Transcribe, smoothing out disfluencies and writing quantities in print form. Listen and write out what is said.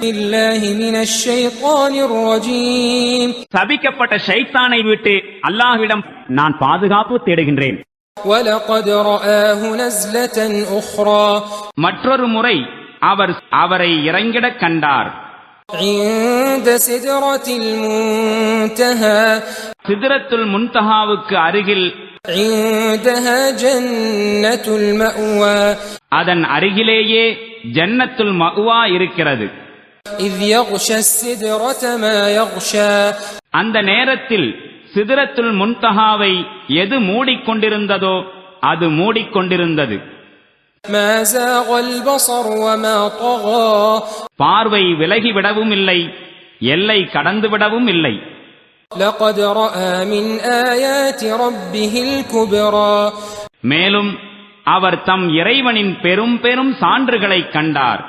بالله من الشيطان الرجيم சபிக்கப்பட்ட ஷைத்தானை விட்டு அல்லாஹ்விடம் நான் பாதுகாப்பு தேடுகின்றேன். ولقد رآه نزلة أخرى மற்றொரு முறை அவர் அவரை இறங்கிடக் கண்டார். عند سدرة المنتهى சிதறத்துல் முன்தஹாவுக்கு அருகில் عندها جنة المأوى அதன் அருகிலேயே ஜன்னத்துல் மஅவா இருக்கிறது. إذ يغشى السدرة ما يغشى அந்த நேரத்தில் சிதறத்துல் முன்தஹாவை எது மூடிக்கொண்டிருந்ததோ அது மூடிக்கொண்டிருந்தது. ما زاغ البصر وما طغى பார்வை விலகிவிடவும் இல்லை, எல்லை கடந்துவிடவும் இல்லை. لقد رأى من آيات ربه الكبرى மேலும் அவர் தம் இறைவனின் பெரும் பெரும் சான்றுகளை கண்டார்.